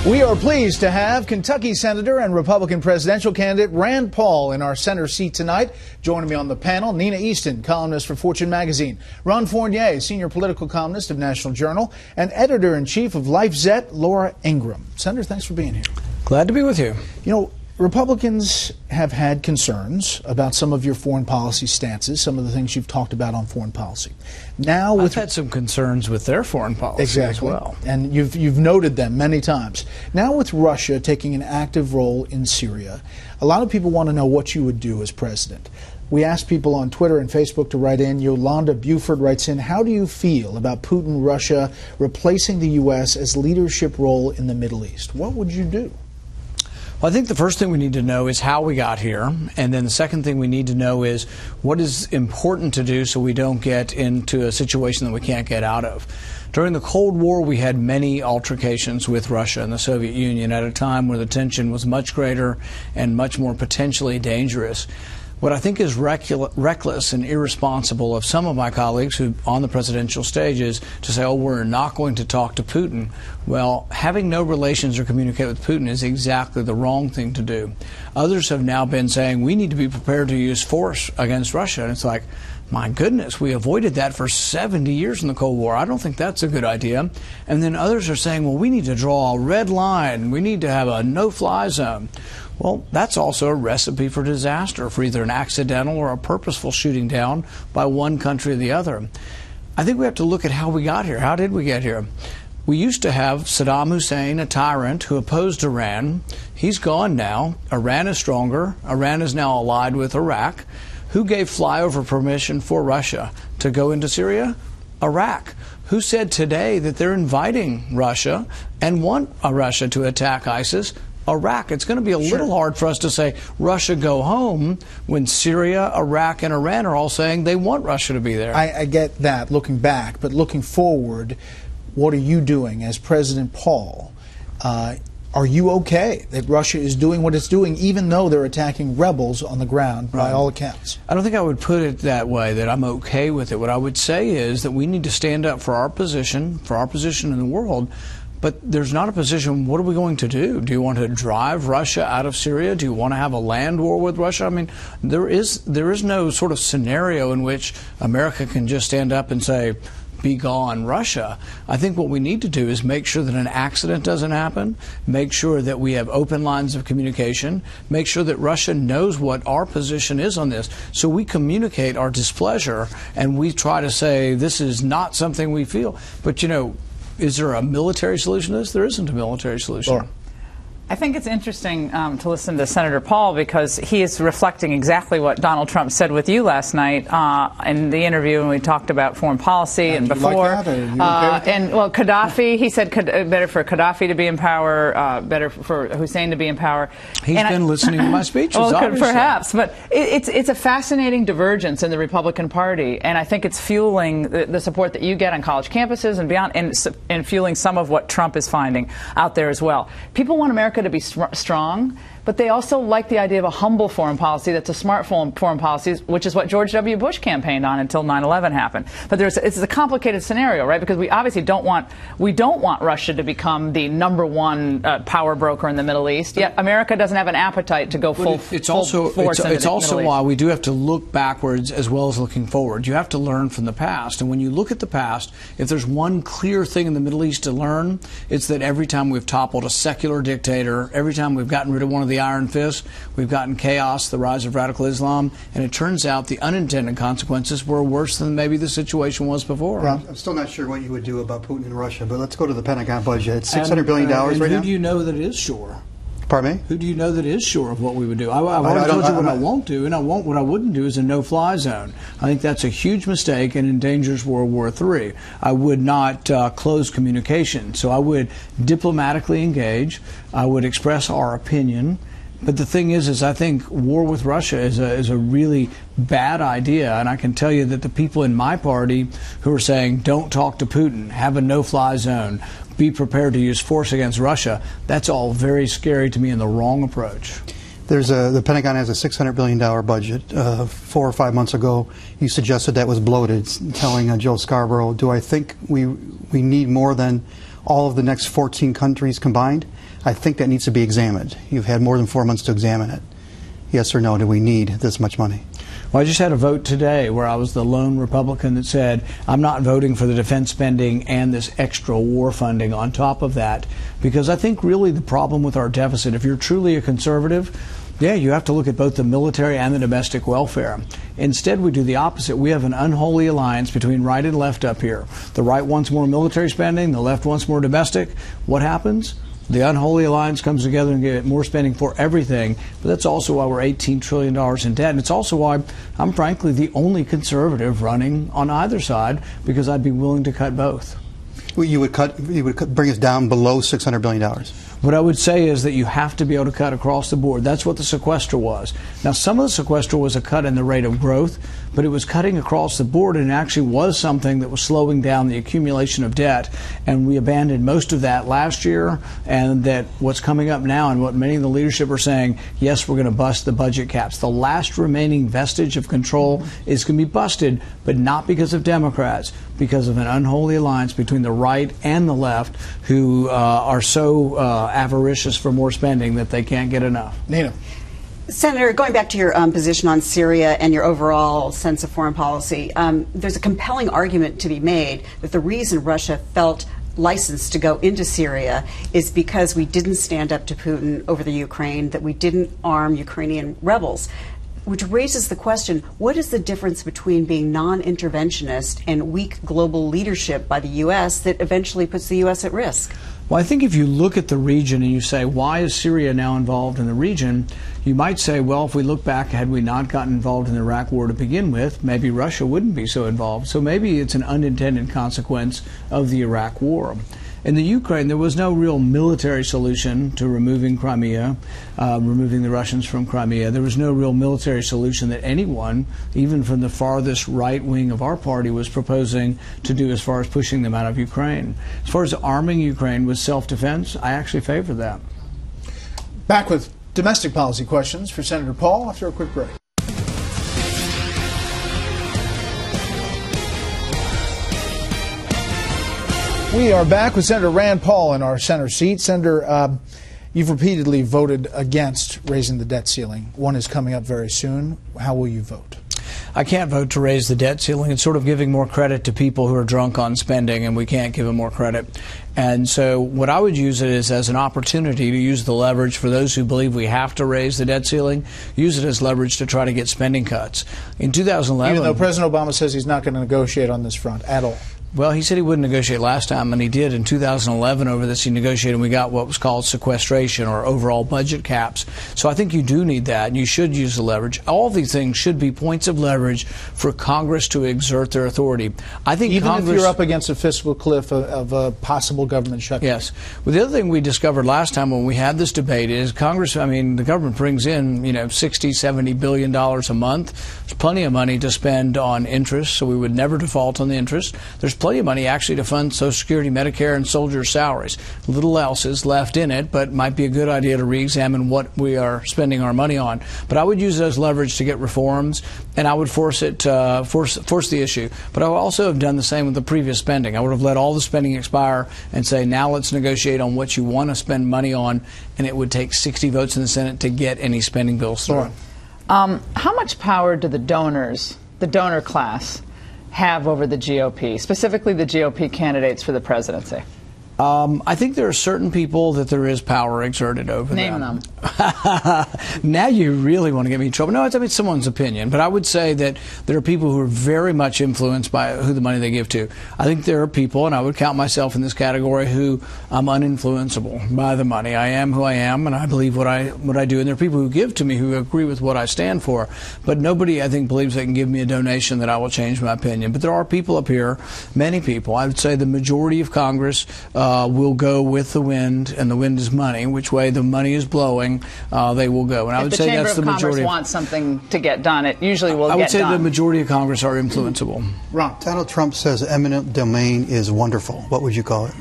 We are pleased to have Kentucky Senator and Republican presidential candidate Rand Paul in our center seat tonight. Joining me on the panel, Nina Easton, columnist for Fortune magazine, Ron Fournier, senior political columnist of National Journal, and editor-in-chief of LifeZette, Laura Ingraham. Senator, thanks for being here. Glad to be with you. You know, Republicans have had concerns about some of your foreign policy stances, some of the things you've talked about on foreign policy. Now, I've had some concerns with their foreign policy as well. And you've noted them many times. Now with Russia taking an active role in Syria, a lot of people want to know what you would do as president. We asked people on Twitter and Facebook to write in. Yolanda Buford writes in, how do you feel about Putin, Russia, replacing the U.S. as leadership role in the Middle East? What would you do? Well, I think the first thing we need to know is how we got here, and then the second thing we need to know is what is important to do so we don't get into a situation that we can't get out of. During the Cold War, we had many altercations with Russia and the Soviet Union at a time where the tension was much greater and much more potentially dangerous. What I think is reckless and irresponsible of some of my colleagues who on the presidential stage is to say, oh, we're not going to talk to Putin. Well, having no relations or communicate with Putin is exactly the wrong thing to do. Others have now been saying we need to be prepared to use force against Russia. And it's like, my goodness, we avoided that for 70 years in the Cold War. I don't think that's a good idea. And then others are saying, well, we need to draw a red line. We need to have a no-fly zone. Well, that's also a recipe for disaster, for either an accidental or a purposeful shooting down by one country or the other. I think we have to look at how we got here. How did we get here? We used to have Saddam Hussein, a tyrant who opposed Iran. He's gone now. Iran is stronger. Iran is now allied with Iraq. Who gave flyover permission for Russia to go into Syria? Iraq. Who said today that they're inviting Russia and want Russia to attack ISIS? Iraq. It's going to be a little hard for us to say Russia go home when Syria, Iraq, and Iran are all saying they want Russia to be there. I get that looking back, but looking forward, what are you doing as President Paul? Are you okay that Russia is doing what it's doing, even though they're attacking rebels on the ground by all accounts? I don't think I would put it that way, that I'm okay with it. What I would say is that we need to stand up for our position in the world. But there's not a position, what are we going to do? Do you want to drive Russia out of Syria? Do you want to have a land war with Russia? I mean, there is no sort of scenario in which America can just stand up and say, be gone, Russia. I think what we need to do is make sure that an accident doesn't happen, make sure that we have open lines of communication, make sure that Russia knows what our position is on this, so we communicate our displeasure and we try to say this is not something we feel. But, you know, is there a military solution to this? There isn't a military solution. Sure. I think it's interesting to listen to Senator Paul because he is reflecting exactly what Donald Trump said with you last night in the interview when we talked about foreign policy and before. Like that, and, well, Gaddafi, he said better for Gaddafi to be in power, better for Hussein to be in power. He's been listening to my speeches, well, obviously. Perhaps, but it's a fascinating divergence in the Republican Party, and I think it's fueling the support that you get on college campuses and beyond, and fueling some of what Trump is finding out there as well. People want America to be strong, but they also like the idea of a humble foreign policy that's a smart foreign policy, which is what George W. Bush campaigned on until 9/11 happened. But it's a complicated scenario, right? Because we obviously don't want Russia to become the #1 power broker in the Middle East. Yet America doesn't have an appetite to go full force into the Middle East. It's also why we do have to look backwards as well as looking forward. You have to learn from the past, and when you look at the past, if there's one clear thing in the Middle East to learn, it's that every time we've toppled a secular dictator, every time we've gotten rid of one of the iron fists, we've gotten chaos, the rise of radical Islam, and it turns out the unintended consequences were worse than maybe the situation was before. Well, I'm still not sure what you would do about Putin and Russia, but let's go to the Pentagon budget. It's $600 billion right now. Who do you know that is sure? Pardon me? Who do you know that is sure of what we would do? I've already told you what I won't do, and what I wouldn't do is a no-fly zone. I think that's a huge mistake and endangers World War III. I would not close communication. So I would diplomatically engage. I would express our opinion. But the thing is I think war with Russia is a really bad idea, and I can tell you that the people in my party who are saying don't talk to Putin, have a no-fly zone, be prepared to use force against Russia, that's all very scary to me and the wrong approach. The Pentagon has a $600 billion budget. 4 or 5 months ago, you suggested that was bloated, telling Joe Scarborough, do I think we need more than all of the next 14 countries combined, I think that needs to be examined. You've had more than 4 months to examine it. Yes or no, do we need this much money? Well, I just had a vote today where I was the lone Republican that said, I'm not voting for the defense spending and this extra war funding on top of that, because I think really the problem with our deficit, if you're truly a conservative, yeah, you have to look at both the military and the domestic welfare. Instead, we do the opposite. We have an unholy alliance between right and left up here. The right wants more military spending, the left wants more domestic. What happens? The unholy alliance comes together and get more spending for everything, but that's also why we're $18 trillion in debt. And it's also why I'm frankly the only conservative running on either side, because I'd be willing to cut both. Well, you would bring us down below $600 billion. What I would say is that you have to be able to cut across the board. That's what the sequester was. Now, some of the sequester was a cut in the rate of growth, but it was cutting across the board, and it actually was something that was slowing down the accumulation of debt. And we abandoned most of that last year, and that what's coming up now and what many of the leadership are saying, yes, we're going to bust the budget caps. The last remaining vestige of control is going to be busted, but not because of Democrats, because of an unholy alliance between the right and the left who are so avaricious for more spending that they can't get enough. Nina. Senator, going back to your position on Syria and your overall sense of foreign policy, there's a compelling argument to be made that the reason Russia felt licensed to go into Syria is because we didn't stand up to Putin over the Ukraine, that we didn't arm Ukrainian rebels. Which raises the question, what is the difference between being non-interventionist and weak global leadership by the U.S. that eventually puts the U.S. at risk? Well, I think if you look at the region and you say, why is Syria now involved in the region? You might say, well, if we look back, had we not gotten involved in the Iraq war to begin with, maybe Russia wouldn't be so involved. So maybe it's an unintended consequence of the Iraq war. In the Ukraine, there was no real military solution to removing Crimea, removing the Russians from Crimea. There was no real military solution that anyone, even from the farthest right wing of our party, was proposing to do as far as pushing them out of Ukraine. As far as arming Ukraine with self-defense, I actually favor that. Back with domestic policy questions for Senator Paul after a quick break. We are back with Senator Rand Paul in our center seat. Senator, you've repeatedly voted against raising the debt ceiling. One is coming up very soon. How will you vote? I can't vote to raise the debt ceiling. It's sort of giving more credit to people who are drunk on spending, and we can't give them more credit. And so what I would use it is as an opportunity to use the leverage for those who believe we have to raise the debt ceiling, use it as leverage to try to get spending cuts. In 2011... Even though President Obama says he's not going to negotiate on this front at all. Well, he said he wouldn't negotiate last time, and he did in 2011 over this. He negotiated, and we got what was called sequestration or overall budget caps. So I think you do need that, and you should use the leverage. All of these things should be points of leverage for Congress to exert their authority. I think even Congress, if you're up against a fiscal cliff of a possible government shutdown. Yes. Well, the other thing we discovered last time when we had this debate is Congress, I mean, the government brings in, $60, $70 billion a month. There's plenty of money to spend on interest, so we would never default on the interest. There's plenty of money actually to fund Social Security, Medicare, and soldiers' salaries. Little else is left in it, but might be a good idea to re-examine what we are spending our money on. But I would use it as leverage to get reforms, and I would force the issue. But I would also have done the same with the previous spending. I would have let all the spending expire and say, now let's negotiate on what you want to spend money on, and it would take 60 votes in the Senate to get any spending bills through. How much power do the donors, the donor class, have over the GOP, specifically the GOP candidates for the presidency? I think there are certain people that there is power exerted over them. Name them. Now you really want to get me in trouble. No, it's someone's opinion. But I would say that there are people who are very much influenced by who the money they give to. I think there are people, and I would count myself in this category, who I'm uninfluenceable by the money. I am who I am, and I believe what I do. And there are people who give to me who agree with what I stand for. But nobody, I think, believes they can give me a donation that I will change my opinion. But there are people up here, many people. I would say the majority of Congress will go with the wind, and the wind is money. Which way the money is blowing, they will go. And I would say that's the majority. If the Chamber of Commerce wants something to get done, it usually will get done. I would say the majority of Congress are influenceable. Ron. Donald Trump says eminent domain is wonderful. What would you call it?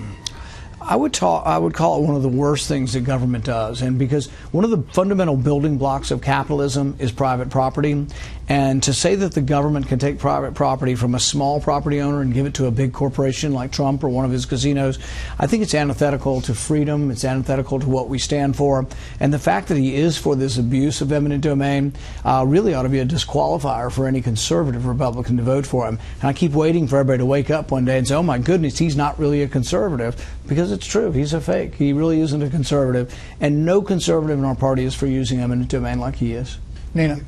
I would call it one of the worst things that government does, and because one of the fundamental building blocks of capitalism is private property, And to say that the government can take private property from a small property owner and give it to a big corporation like Trump or one of his casinos, I think it's antithetical to freedom. It's antithetical to what we stand for. And the fact that he is for this abuse of eminent domain really ought to be a disqualifier for any conservative Republican to vote for him. And I keep waiting for everybody to wake up one day and say, oh my goodness, he's not really a conservative, because it's true. He's a fake. He really isn't a conservative. And no conservative in our party is for using eminent domain like he is. Nina.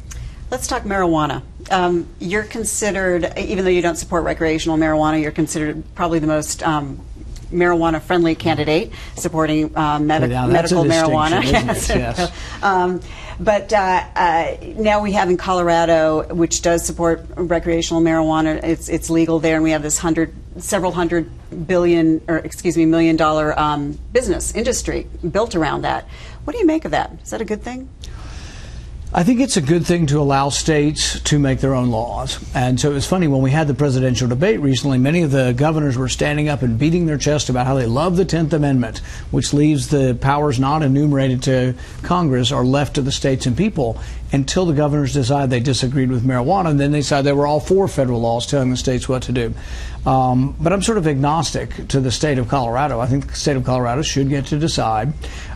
Let's talk marijuana. You're considered, even though you don't support recreational marijuana, you're considered probably the most marijuana-friendly candidate, supporting medical marijuana. Yes. But now we have in Colorado, which does support recreational marijuana, it's legal there, and we have this several hundred million dollar business industry built around that. What do you make of that? Is that a good thing? I think it's a good thing to allow states to make their own laws. And so it was funny, when we had the presidential debate recently, many of the governors were standing up and beating their chest about how they love the 10th Amendment, which leaves the powers not enumerated to Congress or left to the states and people, until the governors decided they disagreed with marijuana, and then they decided they were all for federal laws telling the states what to do. But I'm sort of agnostic to the state of Colorado. I think the state of Colorado should get to decide.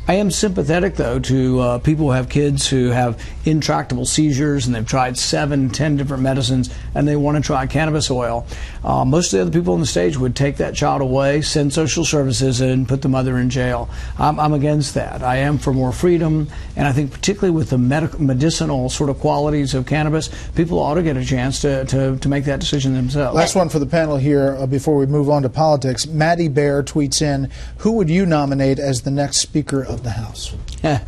I am sympathetic, though, to people who have kids who have intractable seizures and they've tried 7, 10 different medicines and they want to try cannabis oil. Most of the other people on the stage would take that child away, send social services, and put the mother in jail. I'm against that. I am for more freedom, and I think particularly with the medicinal sort of qualities of cannabis, people ought to get a chance to make that decision themselves. Last one for the panel here before we move on to politics. Maddie Baier tweets in, who would you nominate as the next Speaker of the House? A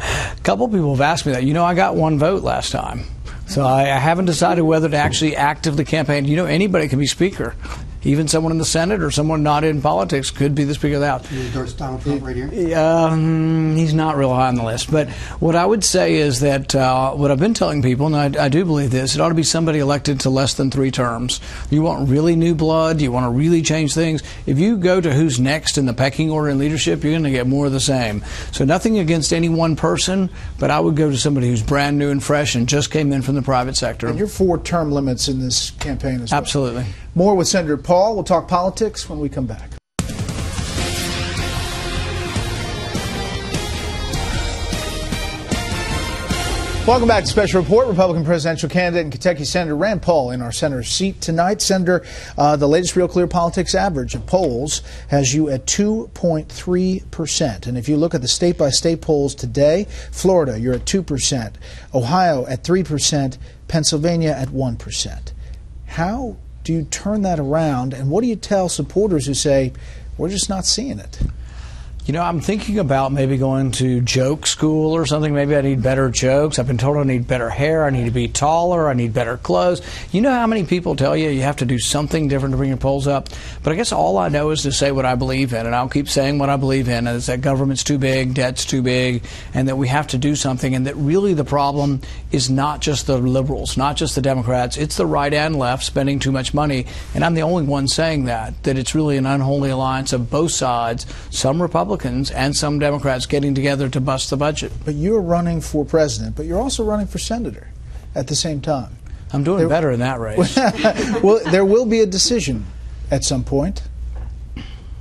couple people have asked me that. You know, I got one vote last time. So I haven't decided whether to actually actively campaign. You know, anybody can be Speaker. Even someone in the Senate or someone not in politics could be the Speaker of the House. You endorse Donald Trump right here? He's not real high on the list. But what I would say is that what I've been telling people, and I do believe this, it ought to be somebody elected to less than 3 terms. You want really new blood. You want to really change things. If you go to who's next in the pecking order in leadership, you're going to get more of the same. So nothing against any one person, but I would go to somebody who's brand new and fresh and just came in from the private sector. And you're for term limits in this campaign as well. Absolutely. More with Senator Paul. We'll talk politics when we come back. Welcome back to Special Report. Republican presidential candidate and Kentucky Senator Rand Paul in our senator's seat tonight. Senator, the latest Real Clear Politics average of polls has you at 2.3%. And if you look at the state-by-state polls today, Florida, you're at 2%. Ohio at 3%. Pennsylvania at 1%. How do you turn that around, and what do you tell supporters who say, we're just not seeing it? You know, I'm thinking about maybe going to joke school or something. Maybe I need better jokes. I've been told I need better hair. I need to be taller. I need better clothes. You know how many people tell you you have to do something different to bring your polls up? But I guess all I know is to say what I believe in, and I'll keep saying what I believe in, and it's that government's too big, debt's too big, and that we have to do something, and that really the problem is not just the liberals, not just the Democrats. It's the right and left spending too much money, and I'm the only one saying that it's really an unholy alliance of both sides, some Republicans and some Democrats getting together to bust the budget. But you're running for president, but you're also running for senator at the same time. I'm doing better in that race. Well, there will be a decision at some point.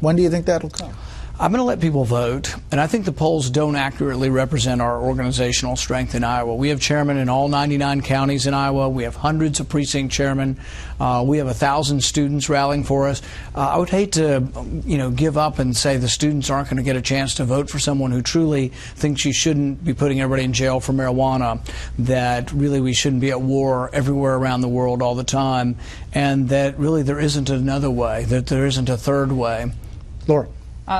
When do you think that'll come? I'm going to let people vote, and I think the polls don't accurately represent our organizational strength in Iowa. We have chairmen in all 99 counties in Iowa. We have hundreds of precinct chairmen. We have 1,000 students rallying for us. I would hate to, give up and say the students aren't going to get a chance to vote for someone who truly thinks you shouldn't be putting everybody in jail for marijuana, that really we shouldn't be at war everywhere around the world all the time, and that really there isn't another way, that there isn't a third way. Laura.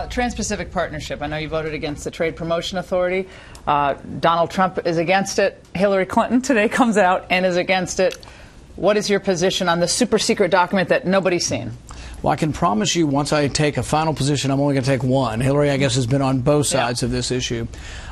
Trans-Pacific Partnership. I know you voted against the Trade Promotion Authority. Donald Trump is against it. Hillary Clinton today comes out and is against it. What is your position on the super secret document that nobody's seen? Well, I can promise you once I take a final position, I'm only going to take one. Hillary, I guess, has been on both sides of this issue.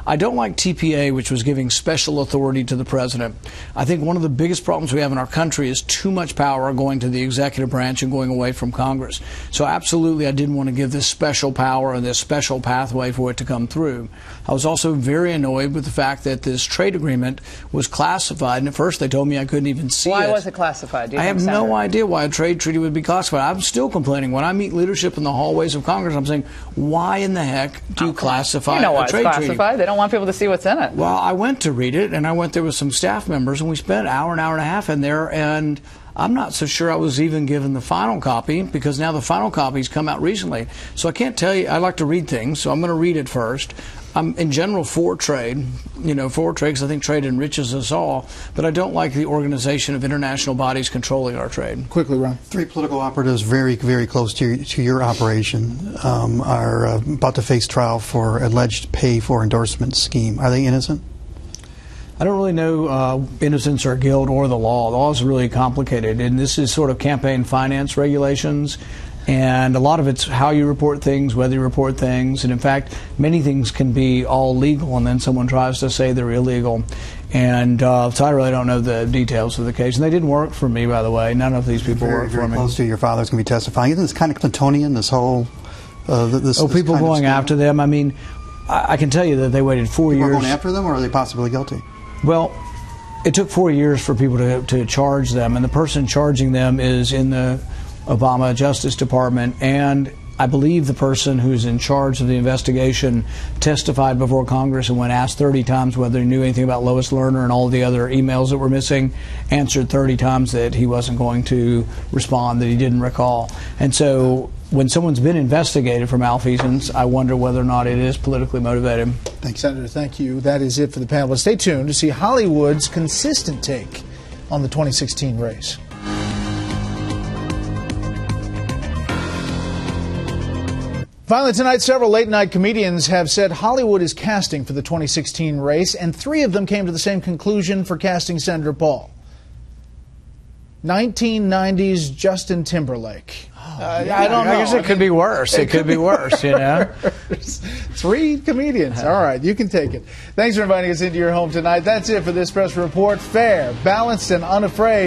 I don't like TPA, which was giving special authority to the president. I think one of the biggest problems we have in our country is too much power going to the executive branch and going away from Congress. So absolutely, I didn't want to give this special power and this special pathway for it to come through. I was also very annoyed with the fact that this trade agreement was classified, and at first they told me I couldn't even see it. Why was it classified? I have no idea why a trade treaty would be classified. I'm still complaining. When I meet leadership in the hallways of Congress, I'm saying, why in the heck do you classify a trade treaty? You know why it's classified. They don't want people to see what's in it. Well, I went to read it, and I went there with some staff members, and we spent an hour and a half in there, and I'm not so sure I was even given the final copy, because now the final copy's come out recently. So I can't tell you. I like to read things, so I'm going to read it first. I'm in general for trade, because I think trade enriches us all, but I don't like the organization of international bodies controlling our trade. Quickly, Ron. 3 political operatives very, very close to your operation are about to face trial for alleged pay for endorsement scheme. Are they innocent? I don't really know innocence or guilt or the law. The law is really complicated, and this is sort of campaign finance regulations. And a lot of it's how you report things, whether you report things. And in fact, many things can be all legal, and then someone tries to say they're illegal. And so I really don't know the details of the case. And they didn't work for me, by the way. None of these people worked for me. Very close to your father's going to be testifying. Isn't this kind of Clintonian, this whole... this people going after them? I mean, I can tell you that they waited 4 years. People are going after them, or are they possibly guilty? Well, it took 4 years for people to charge them. And the person charging them is in the Obama Justice Department, and I believe the person who's in charge of the investigation testified before Congress, and when asked 30 times whether he knew anything about Lois Lerner and all the other emails that were missing, answered 30 times that he wasn't going to respond, that he didn't recall. And so when someone's been investigated for malfeasance, I wonder whether or not it is politically motivated. Thank you, Senator. Thank you. That is it for the panel. But stay tuned to see Hollywood's consistent take on the 2016 race. Finally tonight, several late-night comedians have said Hollywood is casting for the 2016 race, and 3 of them came to the same conclusion for casting Senator Paul. 1990s Justin Timberlake. I don't know. I guess it could be worse. It could be worse, 3 comedians. All right, you can take it. Thanks for inviting us into your home tonight. That's it for this press report. Fair, balanced, and unafraid.